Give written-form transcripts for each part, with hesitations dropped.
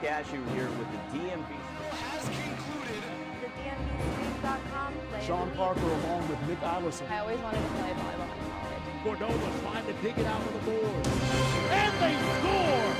Nick Ashew here with the DMV. Has concluded. The DMVSTREAM.COM player. Sean Parker along with Nick Iverson. I always wanted to play volleyball in college. Cordova trying to dig it out of the board. And they score!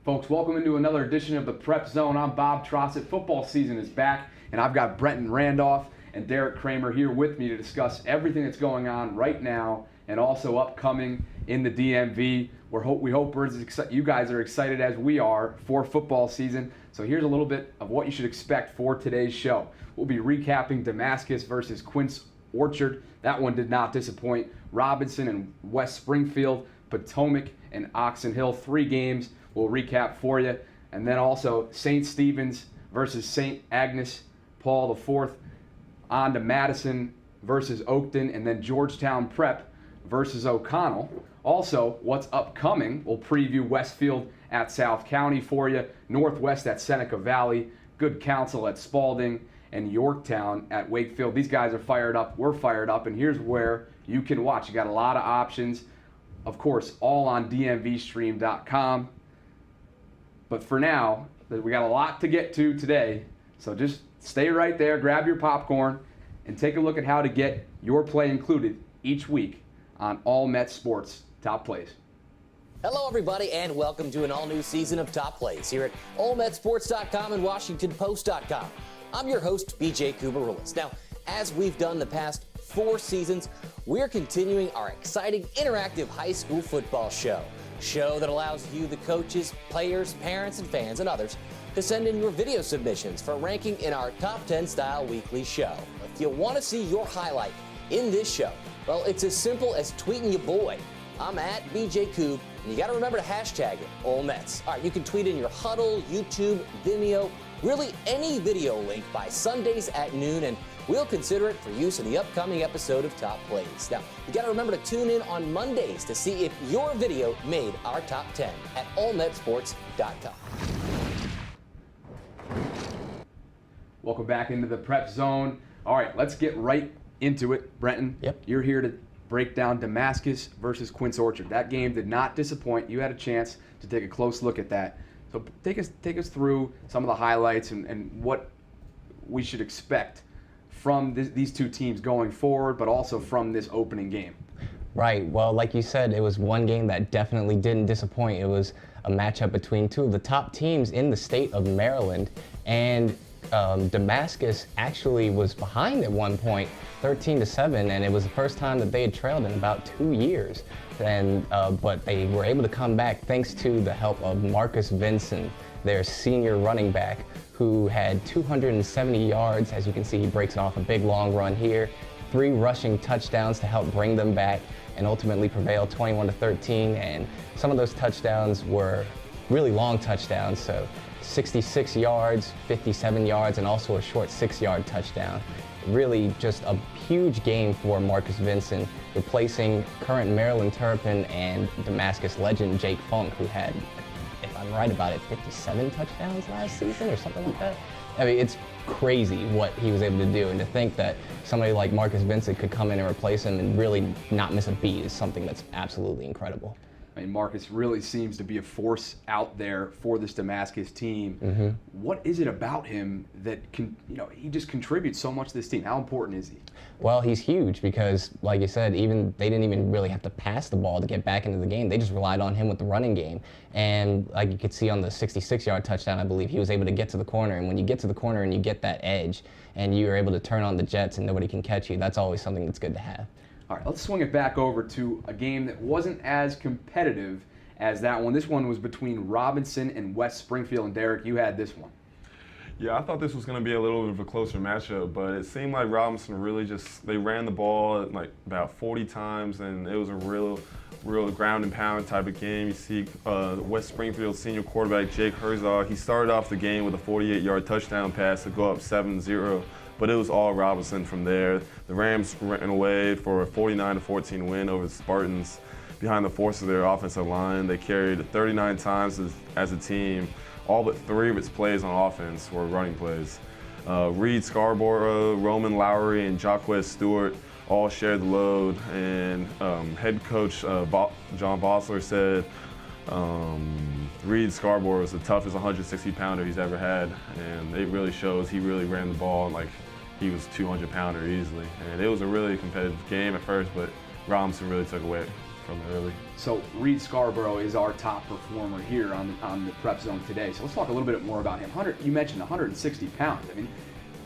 Folks, welcome into another edition of the Prep Zone. I'm Bob Trossett. Football season is back, and I've got Brenton Randolph and Derek Kramer here with me to discuss everything that's going on right now and also upcoming in the DMV. We hope you guys are excited as we are for football season. So here's a little bit of what you should expect for today's show. We'll be recapping Damascus versus Quince Orchard. That one did not disappoint. Robinson and West Springfield, Potomac and Oxon Hill, 3 games. We'll recap for you. And then also St. Stephen's versus St. Agnes Paul IV, on to Madison versus Oakland, and then Georgetown Prep versus O'Connor. Also, what's upcoming, we'll preview Westfield at South County for you, Northwest at Seneca Valley, Good Counsel at Spalding, and Yorktown at Wakefield. These guys are fired up, we're fired up, and here's where you can watch. You got a lot of options, of course, all on DMVSTREAM.COM. But for now, we got a lot to get to today, so just stay right there, grab your popcorn, and take a look at how to get your play included each week on All Met Sports Top Plays. Hello, everybody, and welcome to an all-new season of Top Plays here at AllMetSports.com and WashingtonPost.com. I'm your host, BJ Kubarulis. Now, as we've done the past 4 seasons, we're continuing our exciting, interactive high school football show that allows you, the coaches, players, parents, and fans, and others, to send in your video submissions for ranking in our Top 10 style weekly show. If you want to see your highlight in this show, well, it's as simple as tweeting your boy. I'm at BJ Koob, and you got to remember to hashtag it, All Mets. All right, you can tweet in your Huddle, YouTube, Vimeo, really any video link by Sundays at noon, and we'll consider it for use in the upcoming episode of Top Plays. Now, you got to remember to tune in on Mondays to see if your video made our Top 10 at allmetsports.com. Welcome back into the Prep Zone. All right, let's get right into it. Brenton, Yep. You're here to break down Damascus versus Quince Orchard. That game did not disappoint. You had a chance to take a close look at that. So take us through some of the highlights and what we should expect from these 2 teams going forward, but also from this opening game. Right. Well, like you said, it was one game that definitely didn't disappoint. It was a matchup between 2 of the top teams in the state of Maryland, and Damascus actually was behind at one point, 13-7, and it was the first time that they had trailed in about 2 years. And but they were able to come back thanks to the help of Marcus Vinson, their senior running back, who had 270 yards. As you can see, he breaks off a big long run here, 3 rushing touchdowns to help bring them back and ultimately prevail 21-13. And some of those touchdowns were really long touchdowns, so 66 yards, 57 yards, and also a short 6-yard touchdown. Really just a huge game for Marcus Vinson, replacing current Maryland Terrapin and Damascus legend Jake Funk, who had, if I'm right about it, 57 touchdowns last season or something like that. I mean, it's crazy what he was able to do, and to think that somebody like Marcus Vinson could come in and replace him and really not miss a beat is something that's absolutely incredible. I mean, Marcus really seems to be a force out there for this Damascus team. Mm-hmm. What is it about him that he just contributes so much to this team? How important is he? Well, he's huge because, like you said, they didn't even really have to pass the ball to get back into the game. They just relied on him with the running game. And like you could see on the 66-yard touchdown, I believe, he was able to get to the corner. And when you get to the corner and you get that edge and you're able to turn on the jets and nobody can catch you, that's always something that's good to have. All right, let's swing it back over to a game that wasn't as competitive as that one. This one was between Robinson and West Springfield. And Derek, you had this one. Yeah, I thought this was going to be a little bit of a closer matchup, but it seemed like Robinson really they ran the ball like about 40 times, and it was a real ground and pound type of game. You see West Springfield senior quarterback Jake Herzog, he started off the game with a 48-yard touchdown pass to go up 7-0. But it was all Robinson from there. The Rams ran away for a 49-14 win over the Spartans behind the force of their offensive line. They carried 39 times as a team. All but 3 of its plays on offense were running plays. Reed Scarborough, Roman Lowry, and Jacquez Stewart all shared the load. And head coach John Bossler said Reed Scarborough was the toughest 160-pounder he's ever had, and it really shows. He really ran the ball like he was 200-pounder easily. And it was a really competitive game at first, but Robinson really took away from it early. So Reed Scarborough is our top performer here on the Prep Zone today. So let's talk a little bit more about him. You mentioned 160 pounds. I mean,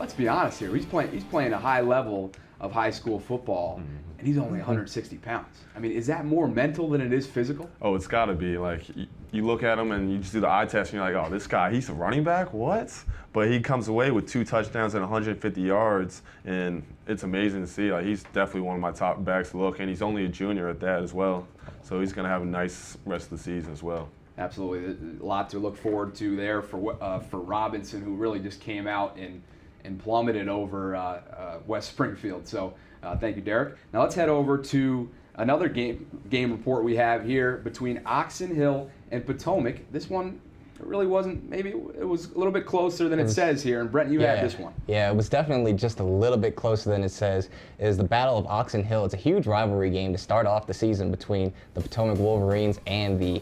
let's be honest here. He's playing a high level of high school football, and he's only 160 pounds. I mean, is that more mental than it is physical? Oh, it's got to be. Like, you look at him and you just do the eye test, and you're like, oh, this guy, he's a running back? What? But he comes away with 2 touchdowns and 150 yards, and it's amazing to see. Like, he's definitely one of my top backs to look, and he's only a junior at that as well. So he's going to have a nice rest of the season as well. Absolutely. A lot to look forward to there for Robinson, who really just came out and plummeted over West Springfield. So thank you, Derek. Now let's head over to another game report we have here between Oxon Hill and Potomac. This one really wasn't, maybe it was a little bit closer than it says here. And Brent, you had this one. Yeah, it was definitely just a little bit closer than it says. It is the Battle of Oxon Hill. It's a huge rivalry game to start off the season between the Potomac Wolverines and the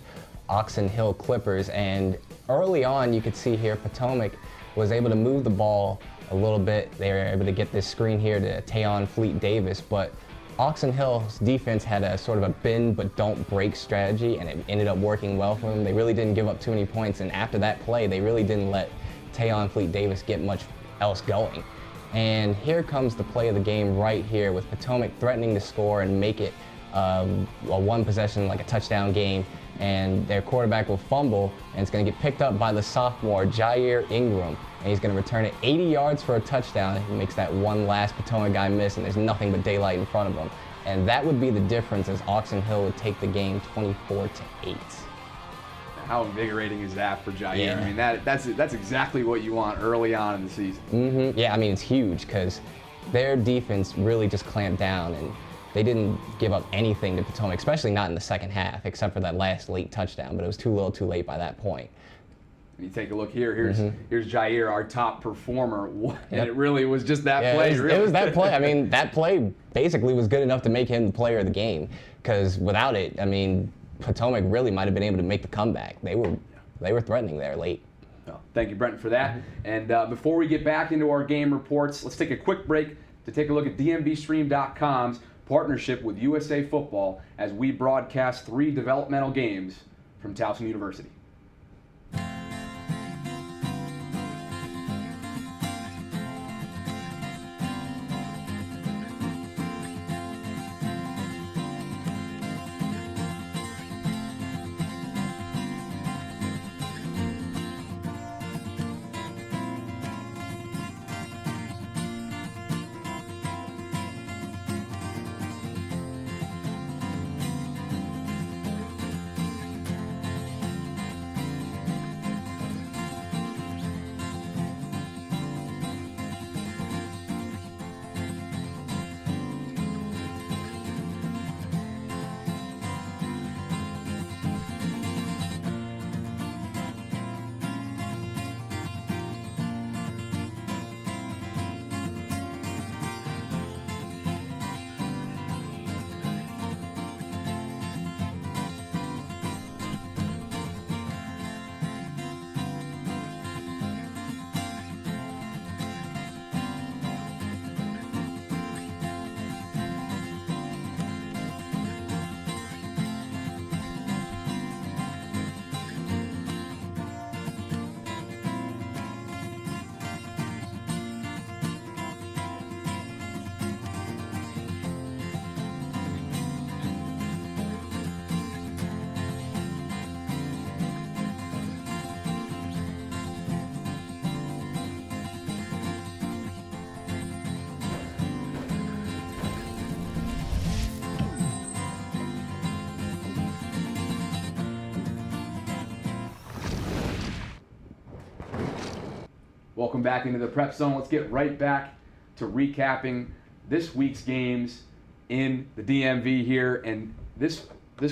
Oxon Hill Clippers. And early on, you could see here Potomac was able to move the ball a little bit. They were able to get this screen here to Tayon Fleet Davis, but Oxon Hill's defense had a sort of a bend but don't break strategy, and it ended up working well for them. They really didn't give up too many points, and after that play, they really didn't let Tayon Fleet Davis get much else going. And here comes the play of the game right here, with Potomac threatening to score and make it a one possession, like a touchdown game, and their quarterback will fumble, and it's going to get picked up by the sophomore Jair Ingram, and he's going to return it 80 yards for a touchdown. He makes that one last Potomac guy miss, and there's nothing but daylight in front of him. And that would be the difference, as Oxon Hill would take the game 24-8. How invigorating is that for Jair? Yeah. I mean, that's exactly what you want early on in the season. Yeah, I mean, it's huge because their defense really just clamped down, and they didn't give up anything to Potomac, especially not in the second half, except for that last late touchdown, but it was too little too late by that point. You take a look here. Here's Jair, our top performer, and it really was just that play. It was that play. I mean, that play basically was good enough to make him the player of the game. Because without it, I mean, Potomac really might have been able to make the comeback. They were threatening there late. Oh, thank you, Brenton, for that. And before we get back into our game reports, let's take a quick break to take a look at DMVSTREAM.com's partnership with USA Football as we broadcast 3 developmental games from Towson University. Welcome back into the Prep Zone. Let's get right back to recapping this week's games in the DMV here. And this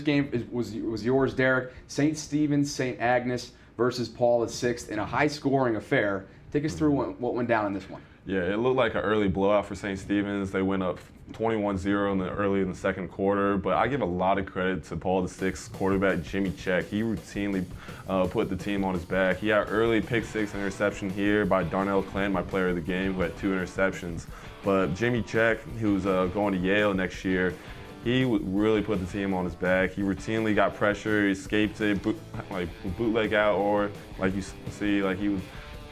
game was yours, Derek. St. Stephen's, St. Agnes versus Paul VI in a high-scoring affair. Take us through what went down in this one. Yeah, it looked like an early blowout for St. Stephen's. They went up 21-0 early in the second quarter, but I give a lot of credit to Paul VI quarterback Jimmy Check. He routinely put the team on his back. He had early pick six interception here by Darnell Clan, my player of the game, who had 2 interceptions. But Jimmy Check, who's going to Yale next year, he really put the team on his back. He routinely got pressure, he escaped it, bootleg out, or like you see, like he was.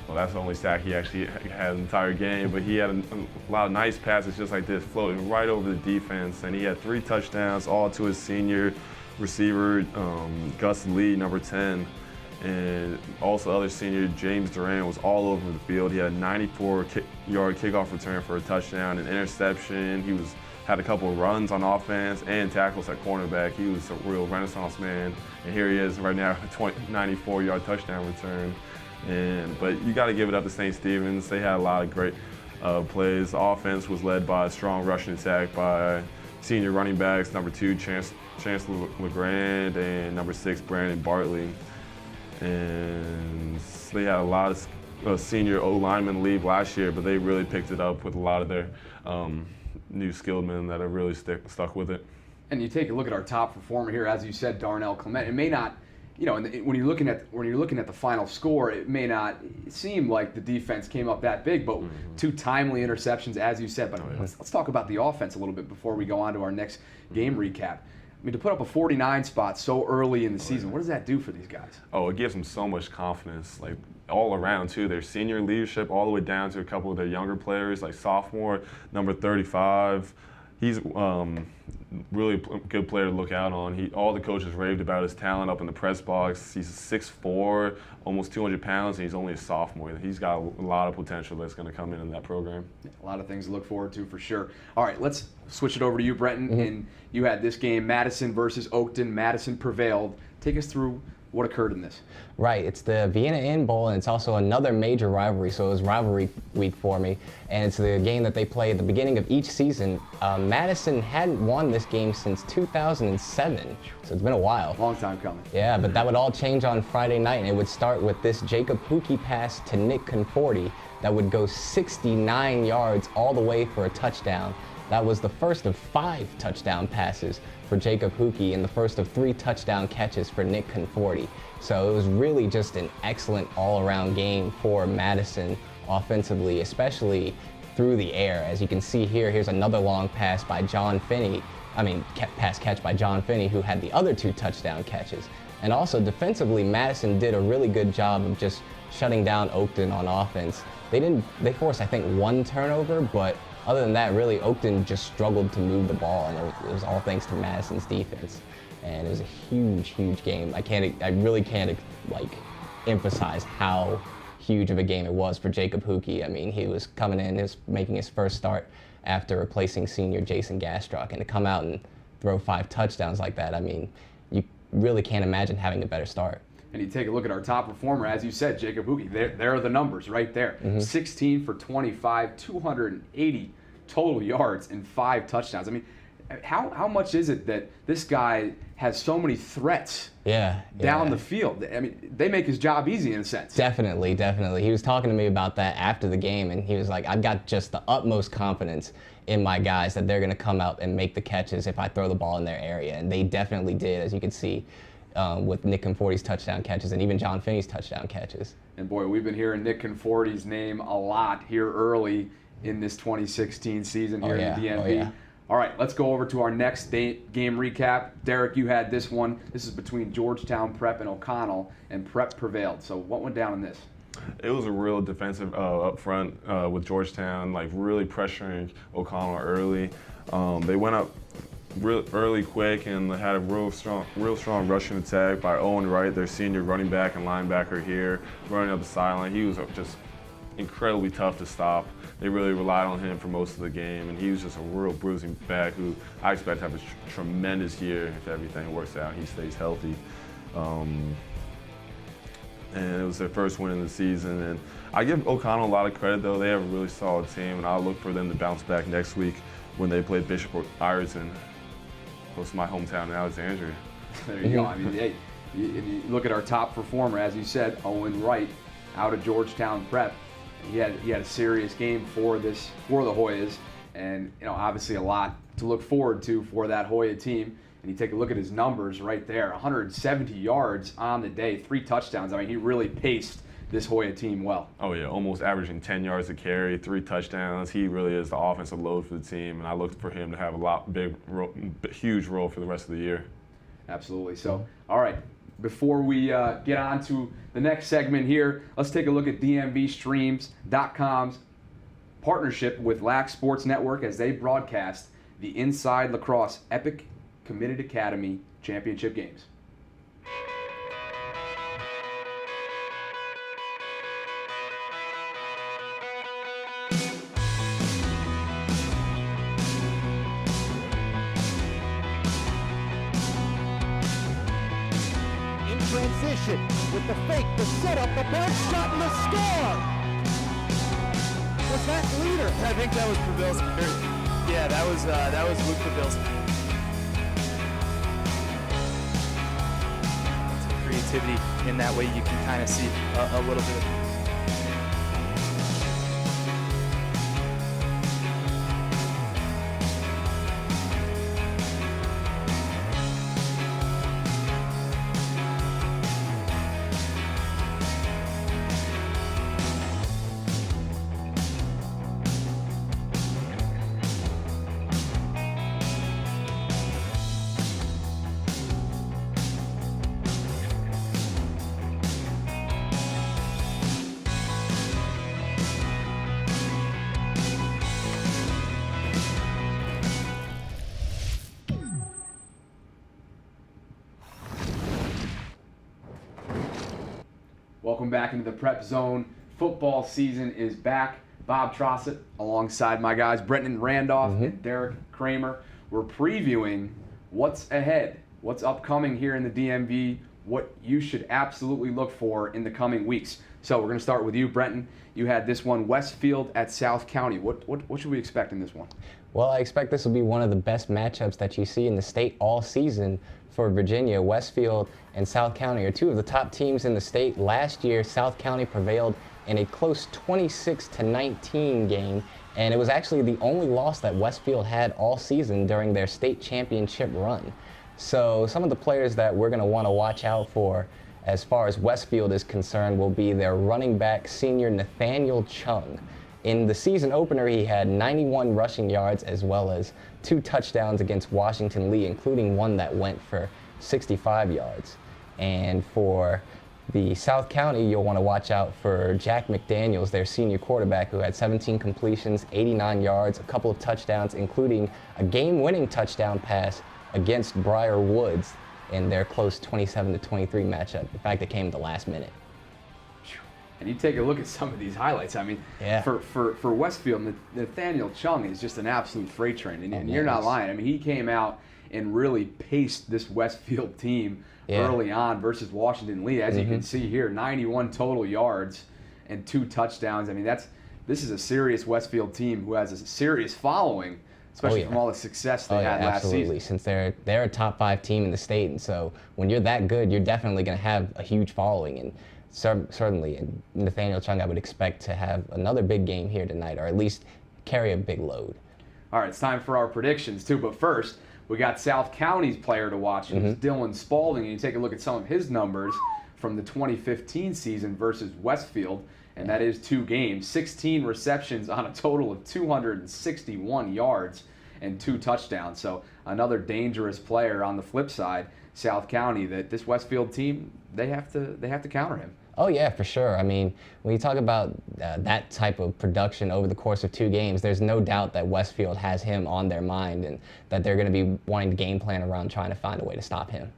Well, that's the only sack he actually had the entire game, but he had a lot of nice passes just like this, floating right over the defense, and he had 3 touchdowns, all to his senior receiver, Gus Lee, number 10, and also other senior James Durant was all over the field. He had a 94-yard kickoff return for a touchdown, an interception. He had a couple of runs on offense and tackles at cornerback. He was a real renaissance man, and here he is right now, a 94-yard touchdown return. But you got to give it up to St. Stephen's. They had a lot of great plays. The offense was led by a strong rushing attack by senior running backs, number 2, Chancellor LeGrand, and number 6, Brandon Bartley. And they had a lot of senior O-linemen leave last year, but they really picked it up with a lot of their new skilled men that have really stuck with it. And you take a look at our top performer here, as you said, Darnell Clement. It may not, when you're looking at the final score, it may not seem like the defense came up that big, but 2 timely interceptions, as you said. But let's talk about the offense a little bit before we go on to our next game recap. I mean, to put up a 49 spot so early in the season, what does that do for these guys? Oh, it gives them so much confidence, like all around too. Their senior leadership, all the way down to a couple of their younger players, like sophomore, number 35. He's really a good player to look out on. All the coaches raved about his talent up in the press box. He's 6'4", almost 200 pounds, and he's only a sophomore. He's got a lot of potential that's going to come in that program. A lot of things to look forward to for sure. All right, let's switch it over to you, Brenton. And you had this game, Madison versus Oakland. Madison prevailed. Take us through what occurred in this. Right, it's the Vienna Inn Bowl, and it's also another major rivalry, so it was rivalry week for me. And it's the game that they play at the beginning of each season. Madison hadn't won this game since 2007, so it's been a while. Long time coming. Yeah, but that would all change on Friday night, and it would start with this Jacob Pookie pass to Nick Conforti that would go 69 yards all the way for a touchdown. That was the first of 5 touchdown passes for Jacob Pookie and the first of 3 touchdown catches for Nick Conforti. So it was really just an excellent all-around game for Madison offensively, especially through the air. As you can see here, here's another long pass by John Finney. Pass catch by John Finney, who had the other 2 touchdown catches. And also defensively, Madison did a really good job of just shutting down Oakland on offense. They forced, I think, 1 turnover, but other than that, really, Oakland just struggled to move the ball, and it was all thanks to Madison's defense. And it was a huge, huge game. I really can't emphasize how huge of a game it was for Jacob Pookie. I mean, he was coming in, he was making his first start after replacing senior Jason Gastrock, and to come out and throw 5 touchdowns like that, I mean, you really can't imagine having a better start. And you take a look at our top performer, as you said, Jacob Pookie. There are the numbers right there. 16 for 25, 280 total yards and 5 touchdowns. I mean, how much is it that this guy has so many threats down the field? I mean, they make his job easy in a sense. Definitely, definitely. He was talking to me about that after the game, and he was like, I've got just the utmost confidence in my guys that they're going to come out and make the catches if I throw the ball in their area. And they definitely did, as you can see. With Nick Conforti's touchdown catches and even John Finney's touchdown catches. And boy, we've been hearing Nick Conforti's name a lot here early in this 2016 season here in the DMV. All right, let's go over to our next game recap. Derek, you had this one. This is between Georgetown Prep and O'Connell, and Prep prevailed. So what went down in this? It was a real defensive up front with Georgetown, like really pressuring O'Connell early. They went up real early, quick, and had a real strong rushing attack by Owen Wright, their senior running back and linebacker here, running up the sideline. He was just incredibly tough to stop. They really relied on him for most of the game, and he was just a real bruising back who I expect to have a tremendous year if everything works out. He stays healthy. And it was their first win in the season. And I give O'Connell a lot of credit, though. They have a really solid team, and I'll look for them to bounce back next week when they play Bishop Ireton, close to my hometown in Alexandria. There you go. I mean, hey, you look at our top performer, as you said, Owen Wright, out of Georgetown Prep. He had a serious game for the Hoyas, and obviously a lot to look forward to for that Hoya team. And you take a look at his numbers right there, 170 yards on the day, 3 touchdowns. I mean, he really paced this Hoya team well. Oh yeah, almost averaging 10 yards a carry, 3 touchdowns. He really is the offensive load for the team, and I look for him to have huge role for the rest of the year. Absolutely. So, all right, before we get on to the next segment here, let's take a look at DMVSTREAM.com's partnership with LAC Sports Network as they broadcast the Inside Lacrosse Epic Committed Academy Championship Games. In transition with the fake, the setup, the back shot, and the score. Was that leader? I think that was Pavelski. Yeah, that was Luke Pavelski. Creativity in that way, you can kind of see a little bit of Welcome back into the Prep Zone. Football season is back. Bob Trossett alongside my guys Brenton Randolph and Derek Kramer. We're previewing what's ahead, what's upcoming here in the DMV, what you should absolutely look for in the coming weeks. So we're going to start with you, Brenton. You had this one, Westfield at South County. What should we expect in this one? Well, I expect this will be one of the best matchups that you see in the state all season for Virginia. Westfield and South County are 2 of the top teams in the state. Last year, South County prevailed in a close 26-19 game, and it was actually the only loss that Westfield had all season during their state championship run. So some of the players that we're going to want to watch out for as far as Westfield is concerned will be their running back, senior Nathaniel Chung. In the season opener, he had 91 rushing yards as well as 2 touchdowns against Washington Lee, including one that went for 65 yards. And for the South County, you'll want to watch out for Jack McDaniels, their senior quarterback, who had 17 completions, 89 yards, a couple of touchdowns, including a game-winning touchdown pass against Briar Woods in their close 27-23 matchup. In fact, it came at the last minute. And you take a look at some of these highlights. I mean, Yeah. for Westfield, Nathaniel Chung is just an absolute freight train. And you're not lying. I mean, he came out and really paced this Westfield team early on versus Washington Lee. As you can see here, 91 total yards and 2 touchdowns. I mean, this is a serious Westfield team who has a serious following, especially from all the success they had last absolutely. season. Since they're a top 5 team in the state, and so when you're that good, you're definitely going to have a huge following. And certainly, and Nathaniel Chung, I would expect to have another big game here tonight, or at least carry a big load. All right, it's time for our predictions too. But first, we got South County's player to watch, who's Dylan Spalding. And you take a look at some of his numbers from the 2015 season versus Westfield, and that is 2 games, 16 receptions on a total of 261 yards and 2 touchdowns. So another dangerous player on the flip side, South County, that this Westfield team, they have to counter him. Oh yeah, for sure. I mean, when you talk about that type of production over the course of 2 games, there's no doubt that Westfield has him on their mind and that they're going to be wanting to game plan around trying to find a way to stop him.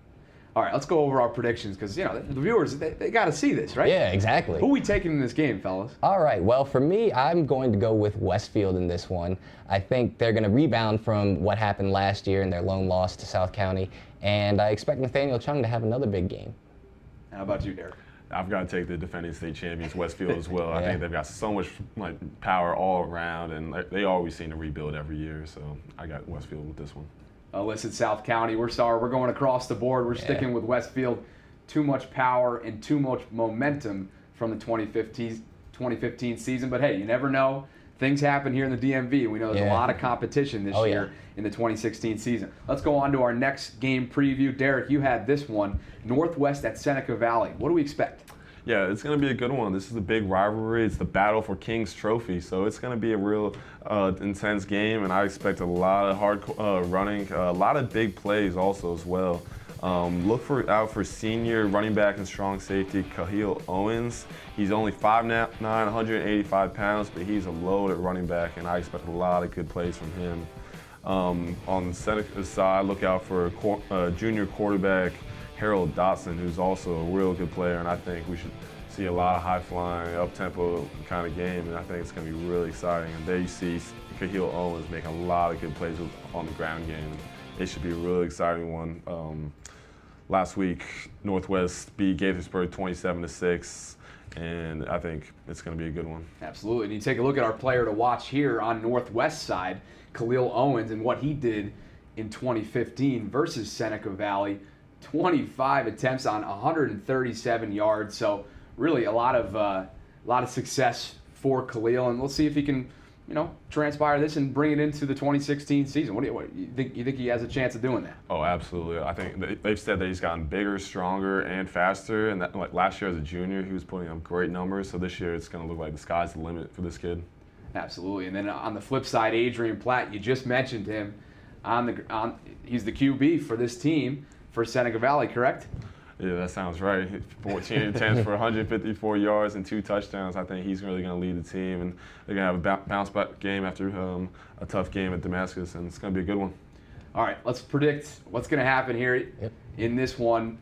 All right, let's go over our predictions because, the viewers, they got to see this, right? Yeah, exactly. Who are we taking in this game, fellas? All right, well, for me, I'm going to go with Westfield in this one. I think they're going to rebound from what happened last year in their lone loss to South County, and I expect Nathaniel Chung to have another big game. How about you, Derek? I've got to take the defending state champions, Westfield, as well. I think they've got so much power all around, and they always seem to rebuild every year. So I got Westfield with this one. Listen, South County, we're sorry. We're going across the board. We're sticking with Westfield. Too much power and too much momentum from the 2015 season. But hey, you never know. things happen here in the DMV. We know there's a lot of competition this year in the 2016 season. Let's go on to our next game preview. Derek, you had this one, Northwest at Seneca Valley. What do we expect? Yeah, it's going to be a good one. This is a big rivalry. It's the battle for King's Trophy, so it's going to be a real intense game, and I expect a lot of hard running, a lot of big plays also as well. Look out for senior running back and strong safety Kahil Owens. He's only 5'9", 185 pounds, but he's a loaded running back, and I expect a lot of good plays from him. On the Seneca's side, look out for junior quarterback Harold Dotson, who's also a real good player, and I think we should see a lot of high-flying, up-tempo kind of game, and I think it's going to be really exciting. And there you see Kahil Owens making a lot of good plays on the ground game. It should be a really exciting one. Last week, Northwest beat Gaithersburg 27-6, and I think it's going to be a good one. Absolutely. And you take a look at our player to watch here on Northwest side, Khalil Owens, and what he did in 2015 versus Seneca Valley. 25 attempts on 137 yards. So really a lot of success for Khalil, and we'll see if he can, transpire this and bring it into the 2016 season. What do you think? You think he has a chance of doing that? Oh, absolutely. I think they've said that he's gotten bigger, stronger, and faster. And that, like last year as a junior, he was putting up great numbers. So this year, it's going to look like the sky's the limit for this kid. Absolutely. And then on the flip side, Adrian Platt, you just mentioned him. He's the QB for this team for Seneca Valley, correct? Yeah, that sounds right. 14 attempts for 154 yards and 2 touchdowns. I think he's really going to lead the team, and they're going to have a bounce-back game after a tough game at Damascus, and it's going to be a good one. All right, let's predict what's going to happen here in this one.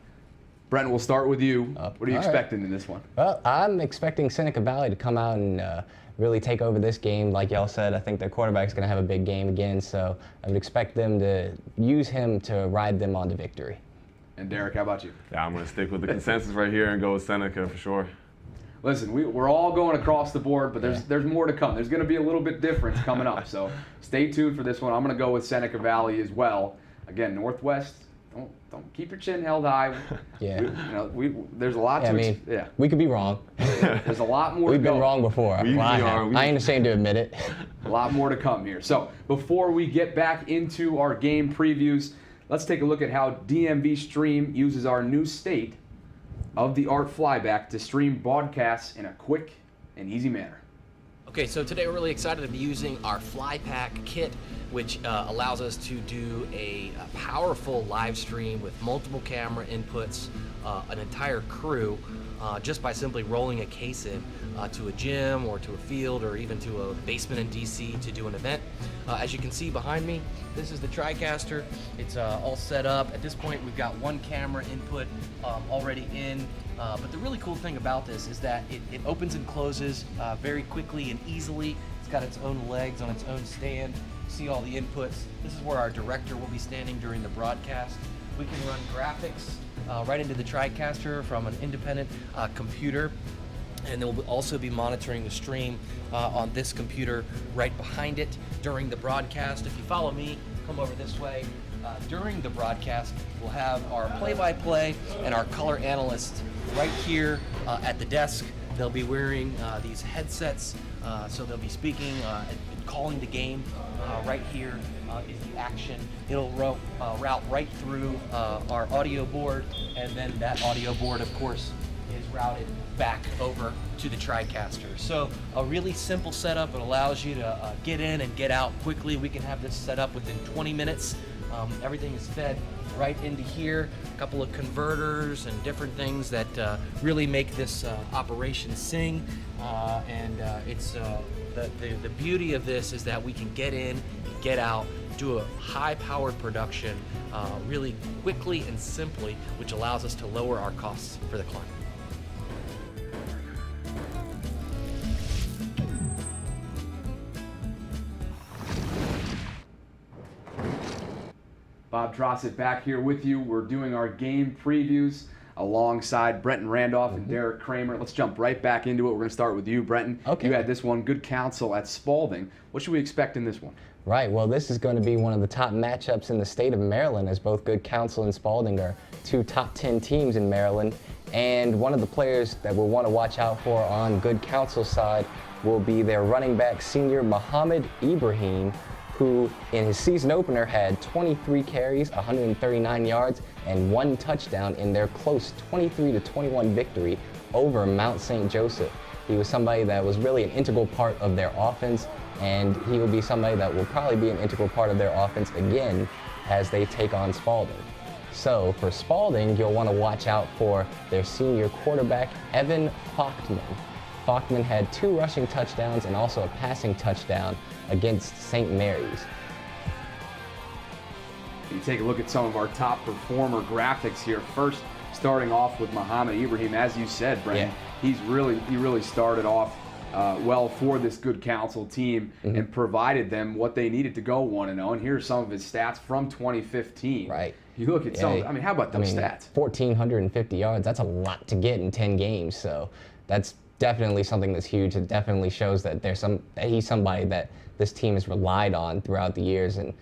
Brenton, we'll start with you. What are you expecting in this one? Well, I'm expecting Seneca Valley to come out and really take over this game. Like y'all said, I think their quarterback's going to have a big game again, so I would expect them to use him to ride them on to victory. And Derek, how about you? Yeah, I'm going to stick with the consensus right here and go with Seneca for sure. Listen, we're all going across the board, but there's more to come. There's going to be a little bit difference coming up, so stay tuned for this one. I'm going to go with Seneca Valley as well. Again, Northwest, don't keep your chin held high. Yeah. There's a lot to we could be wrong. There's a lot more. We've been wrong before. I ain't ashamed to admit it. A lot more to come here. So before we get back into our game previews, let's take a look at how DMV Stream uses our new state-of-the-art Flyback to stream broadcasts in a quick and easy manner. Okay, so today we're really excited to be using our Flyback kit, which allows us to do a powerful live stream with multiple camera inputs, an entire crew, just by simply rolling a case in to a gym or to a field or even to a basement in DC to do an event. As you can see behind me, this is the TriCaster. It's all set up. At this point, we've got one camera input already in. But the really cool thing about this is that it opens and closes very quickly and easily. It's got its own legs on its own stand. See all the inputs. This is where our director will be standing during the broadcast. We can run graphics right into the TriCaster from an independent computer. And then we'll also be monitoring the stream on this computer right behind it during the broadcast. If you follow me, come over this way. During the broadcast, we'll have our play-by-play and our color analyst right here at the desk. They'll be wearing these headsets, so they'll be speaking and calling the game right here is the action. It'll route right through our audio board, and then that audio board, of course, is routed back over to the TriCaster. So a really simple setup. It allows you to get in and get out quickly. We can have this set up within 20 minutes. Everything is fed right into here. A couple of converters and different things that really make this operation sing. It's the beauty of this is that we can get in, get out, do a high-powered production really quickly and simply, which allows us to lower our costs for the client. Bob Trossett back here with you. We're doing our game previews alongside Brenton Randolph and Derek Kramer. Let's jump right back into it. We're going to start with you, Brenton. Okay. You had this one, good counsel at Spalding. What should we expect in this one? Right, well, this is going to be one of the top matchups in the state of Maryland, as both Good Counsel and Spalding are two top 10 teams in Maryland. And one of the players that we'll want to watch out for on Good Counsel's side will be their running back senior Muhammad Ibrahim, who in his season opener had 23 carries, 139 yards, and 1 touchdown in their close 23-21 victory over Mount St. Joseph. He was somebody that was really an integral part of their offense, and he will be somebody that will probably be an integral part of their offense again as they take on Spalding. So for Spalding, you'll want to watch out for their senior quarterback, Evan Faulkman. Faulkman had 2 rushing touchdowns and also a passing touchdown against St. Mary's. You take a look at some of our top performer graphics here. First, starting off with Muhammad Ibrahim, as you said, Brendan, he really started off well for this Good Counsel team and provided them what they needed to go 1-0. And here's some of his stats from 2015. Right. You look at some. I mean, how about those stats? 1,450 yards. That's a lot to get in 10 games. So that's definitely something that's huge. It definitely shows that he's somebody that this team has relied on throughout the years, and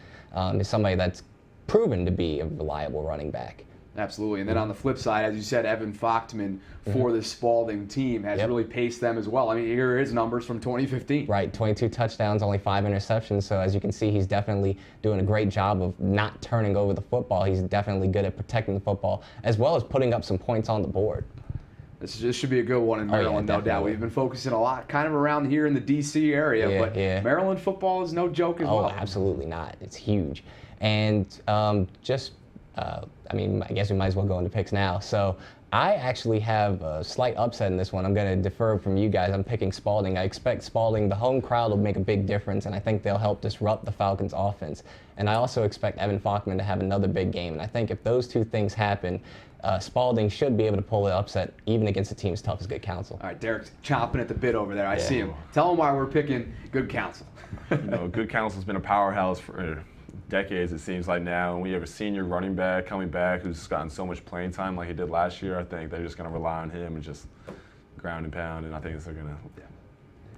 is somebody that's proven to be a reliable running back. Absolutely. And then on the flip side, as you said, Evan Faulkman for this Spalding team has really paced them as well. I mean, here are his numbers from 2015. Right, 22 touchdowns, only 5 interceptions. So as you can see, he's definitely doing a great job of not turning over the football. He's definitely good at protecting the football, as well as putting up some points on the board. This should be a good one in Maryland, no doubt. We've been focusing a lot kind of around here in the D.C. area, but Maryland football is no joke as well. Oh, absolutely not. It's huge. And I guess we might as well go into picks now. So I actually have a slight upset in this one. I'm going to defer from you guys. I'm picking Spalding. I expect Spalding, the home crowd will make a big difference, and I think they'll help disrupt the Falcons' offense. And I also expect Evan Faulkman to have another big game. And I think if those 2 things happen, Spalding should be able to pull the upset even against a team as tough as Good Counsel. All right, Derek's chomping at the bit over there. I see him. Tell him why we're picking Good Counsel. Good Counsel's been a powerhouse for decades, it seems like now, and we have a senior running back coming back who's gotten so much playing time like he did last year. I think they're just going to rely on him and just ground and pound, and I think they're going to.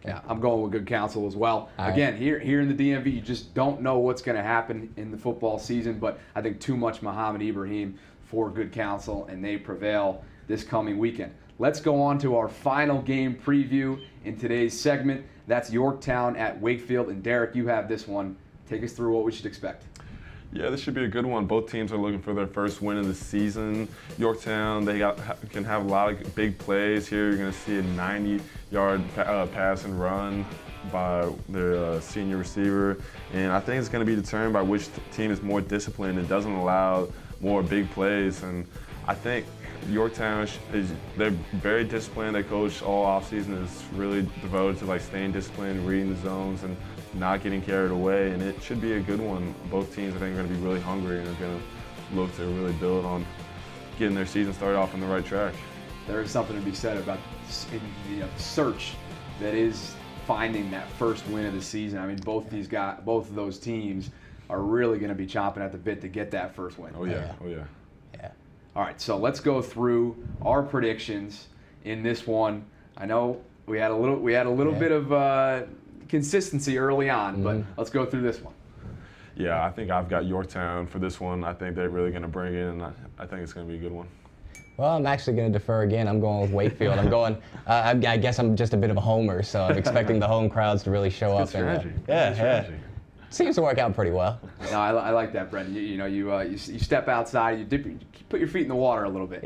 Yeah, I'm going with Good Counsel as well. Again, here in the DMV, you just don't know what's going to happen in the football season, but I think too much Muhammad Ibrahim for Good Counsel, and they prevail this coming weekend. Let's go on to our final game preview in today's segment. That's Yorktown at Wakefield, and Derek, you have this one. Take us through what we should expect. Yeah, this should be a good one. Both teams are looking for their first win of the season. Yorktown, can have a lot of big plays here. You're going to see a 90-yard pass and run by their senior receiver. And I think it's going to be determined by which team is more disciplined and doesn't allow more big plays. And I think Yorktown they're very disciplined. Their coach all offseason is really devoted to staying disciplined, reading the zones, and not getting carried away, and it should be a good one. Both teams, I think, are going to be really hungry and are going to look to really build on getting their season started off on the right track. There is something to be said about the search that is finding that first win of the season. I mean, both of those teams are really going to be chomping at the bit to get that first win. Oh yeah. All right, so let's go through our predictions in this one. I know we had a little bit of consistency early on, but let's go through this one. Yeah, I think I've got Yorktown for this one. I think they're really going to bring it in, and I think it's going to be a good one. Well, I'm actually going to defer again. I'm going with Wakefield. I'm going. I guess I'm just a bit of a homer, so I'm expecting the home crowds to really show up. Strategy. Yeah. Seems to work out pretty well. No, I like that, Brendan. You step outside, you put your feet in the water a little bit.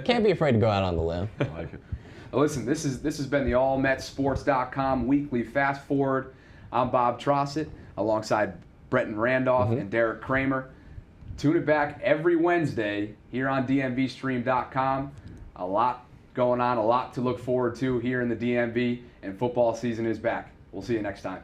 Can't be afraid to go out on the limb. I like it. Listen, this has been the AllMetSports.com weekly fast forward. I'm Bob Trossett alongside Brenton Randolph and Derek Kramer. Tune it back every Wednesday here on DMVSTREAM.com. A lot going on, a lot to look forward to here in the DMV, and football season is back. We'll see you next time.